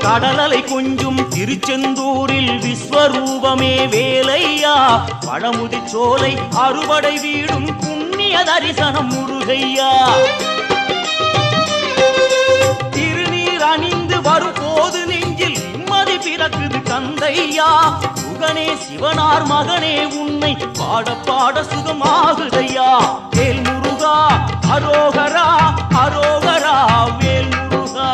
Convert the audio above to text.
கடலலை கொஞ்சும் திருச்செந்தூரில் விஸ்வரூபமே வேலையா பழமுதி சோலை அறுபடை வீடும் புண்ணிய தரிசனம் முருகையா திருநீர் அணிந்து வரும் போது நெஞ்சில் நிம்மதி பிறக்குது கந்தையா சுகனே சிவனார் மகனே உன்னை பாட பாட சுகமாகுதையா வேல் முருகா அரோகரா அரோகரா வேல் முருகா